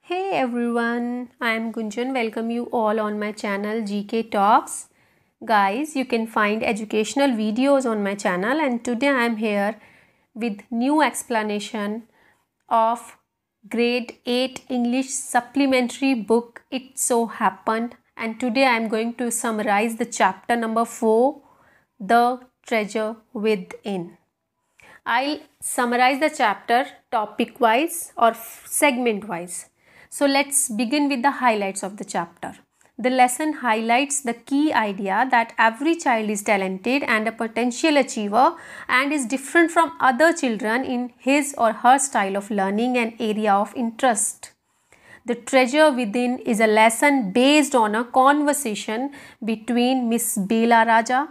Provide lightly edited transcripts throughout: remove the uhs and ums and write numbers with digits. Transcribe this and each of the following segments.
Hey everyone, I am Gunjan. Welcome you all on my channel Gktalks. Guys, you can find educational videos on my channel, and today I am here with new explanation of grade 8 English supplementary book It So Happened, and today I am going to summarize the chapter number 4, The Treasure Within. I'll summarize the chapter topic wise or segment wise. So let's begin with the highlights of the chapter. The lesson highlights the key idea that every child is talented and a potential achiever and is different from other children in his or her style of learning and area of interest. The Treasure Within is a lesson based on a conversation between Miss Bela Raja,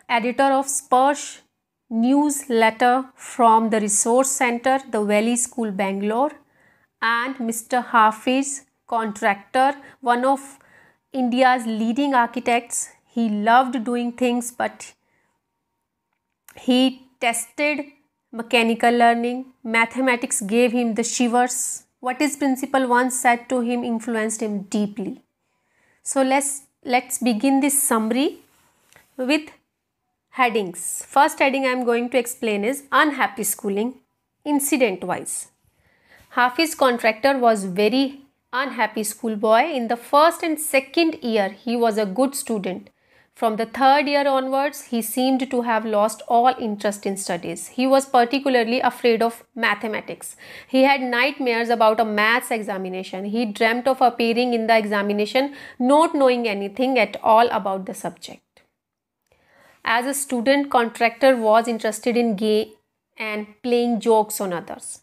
editor of Spurs newsletter from the Resource Center, the Valley School, Bangalore, and Mr. Hafeez, contractor, one of India's leading architects. He loved doing things, but he tested mechanical learning. Mathematics gave him the shivers. What his principal once said to him influenced him deeply. So let's begin this summary with headings. First heading I am going to explain is unhappy schooling incident wise. Hafeez contractor was very unhappy schoolboy. In the first and second year he was a good student. From the third year onwards he seemed to have lost all interest in studies. He was particularly afraid of mathematics. He had nightmares about a maths examination. He dreamt of appearing in the examination not knowing anything at all about the subject. As a student, contractor was interested in game and playing jokes on others.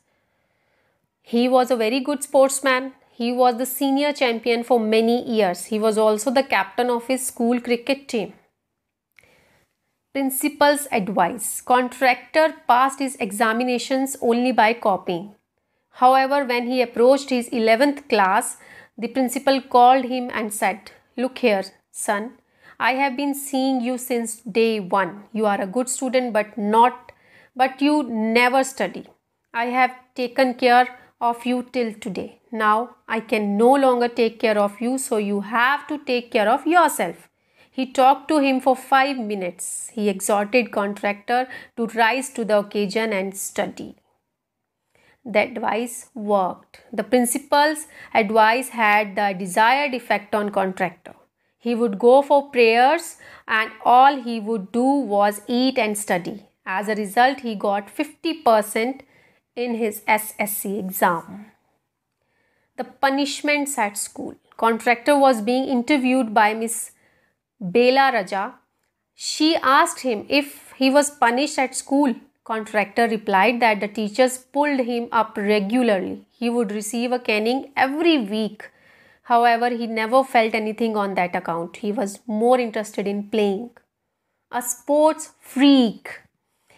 He was a very good sportsman. He was the senior champion for many years. He was also the captain of his school cricket team. Principal's advice. Contractor passed his examinations only by copying. However, when he approached his 11th class, the principal called him and said, "Look here, son. I have been seeing you since day one. You are a good student but you never study. I have taken care of you till today. Now I can no longer take care of you, so you have to take care of yourself." He talked to him for 5 minutes. He exhorted contractor to rise to the occasion and study. The advice worked. The principal's advice had the desired effect on contractor. He would go for prayers and all he would do was eat and study. As a result, he got 50% in his SSC exam. The punishments at school. Contractor was being interviewed by Miss Bela Raja. She asked him if he was punished at school. Contractor replied that the teachers pulled him up regularly. He would receive a caning every week. However, he never felt anything on that account. He was more interested in playing. A sports freak.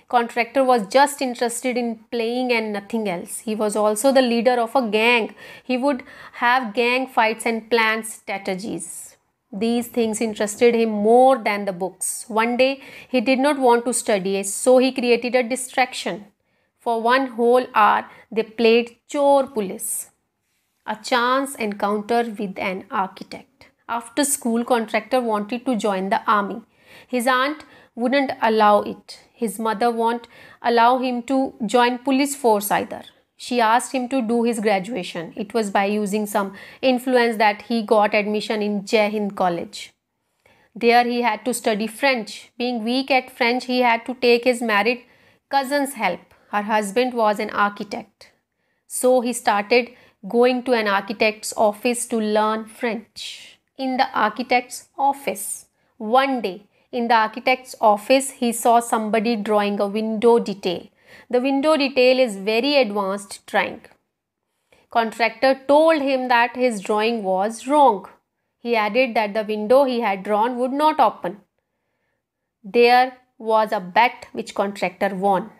Contractor was just interested in playing and nothing else. He was also the leader of a gang. He would have gang fights and plan strategies. These things interested him more than the books. One day, he did not want to study, so he created a distraction. For 1 whole hour, they played chore police. A chance encounter with an architect. After school, contractor wanted to join the army. His aunt wouldn't allow it. His mother won't allow him to join police force either. She asked him to do his graduation. It was by using some influence that he got admission in College. There he had to study French. Being weak at French, he had to take his married cousin's help. Her husband was an architect. So he started going to an architect's office to learn French. In the architect's office, one day in the architect's office, he saw somebody drawing a window detail. The window detail is very advanced drawing. Contractor told him that his drawing was wrong. He added that the window he had drawn would not open. There was a bet which contractor won.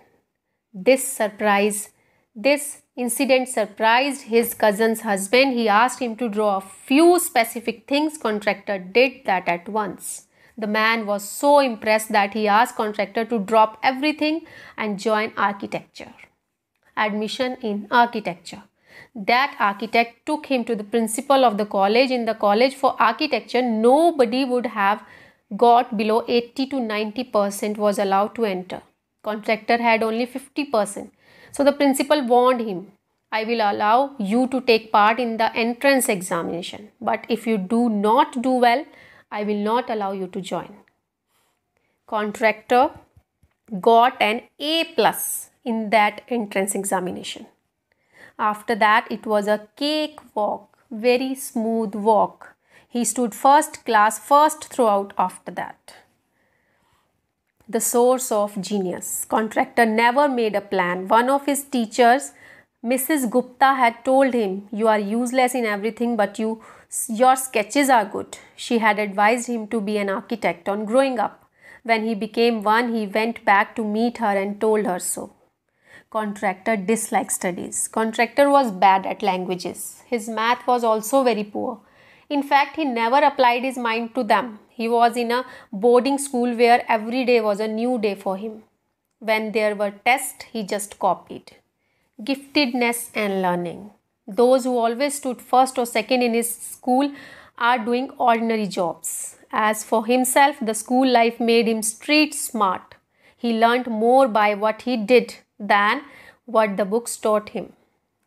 This incident surprised his cousin's husband. He asked him to draw a few specific things. Contractor did that at once. The man was so impressed that he asked contractor to drop everything and join architecture. Admission in architecture. That architect took him to the principal of the college. In the college for architecture, nobody would have got below 80 to 90% was allowed to enter. Contractor had only 50%. So the principal warned him, I will allow you to take part in the entrance examination, but if you do not do well, I will not allow you to join. Contractor got an A plus in that entrance examination. After that, it was a cakewalk, very smooth walk. He stood first class, first throughout after that. The source of genius. Contractor never made a plan. One of his teachers, Mrs. Gupta, had told him, you are useless in everything but your sketches are good. She had advised him to be an architect on growing up. When he became one, he went back to meet her and told her so. Contractor disliked studies. Contractor was bad at languages. His math was also very poor. In fact, he never applied his mind to them. He was in a boarding school where every day was a new day for him. When there were tests, he just copied. Giftedness and learning. Those who always stood first or second in his school are doing ordinary jobs. As for himself, the school life made him street smart. He learnt more by what he did than what the books taught him.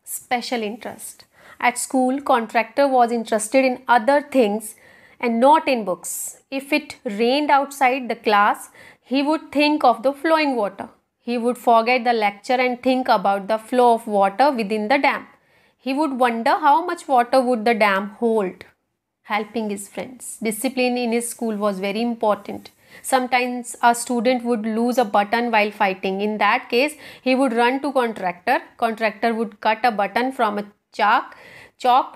Special interest. At school, Contractor was interested in other things and not in books. If it rained outside the class, he would think of the flowing water. He would forget the lecture and think about the flow of water within the dam. He would wonder how much water would the dam hold. Helping his friends. Discipline in his school was very important. Sometimes a student would lose a button while fighting. In that case, he would run to Contractor. Contractor would cut a button from a chalk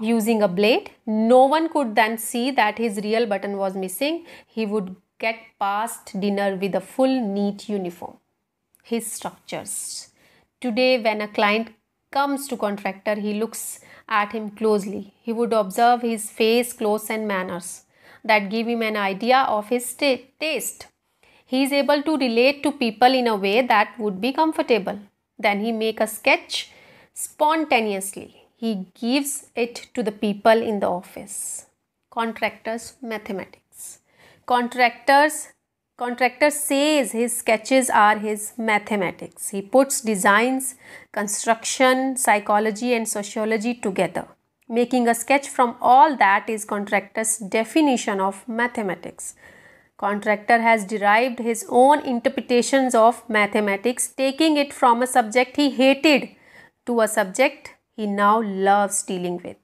using a blade. No one could then see that his real button was missing. He would get past dinner with a full neat uniform. His structures. Today, when a client comes to Contractor, he looks at him closely. He would observe his face, clothes and manners. That give him an idea of his taste. He is able to relate to people in a way that would be comfortable. Then he make a sketch spontaneously. He gives it to the people in the office. Contractor's mathematics. Contractor says his sketches are his mathematics. He puts designs, construction, psychology and sociology together. Making a sketch from all that is Contractor's definition of mathematics. Contractor has derived his own interpretations of mathematics, taking it from a subject he hated to a subject he now loves dealing with.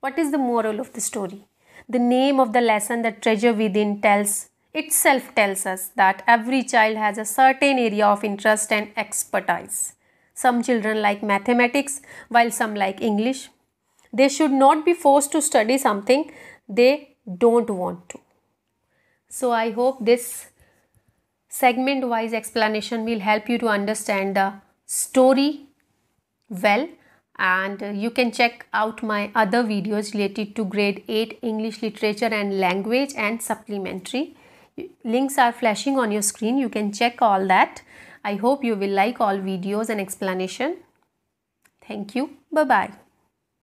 What is the moral of the story? The name of the lesson, The Treasure Within, tells us that every child has a certain area of interest and expertise. Some children like mathematics while some like English. They should not be forced to study something they don't want to. So I hope this segment wise explanation will help you to understand the story well, and you can check out my other videos related to grade 8 English literature and language and supplementary. Links are flashing on your screen. You can check all that. I hope you will like all videos and explanation. Thank you. Bye-bye.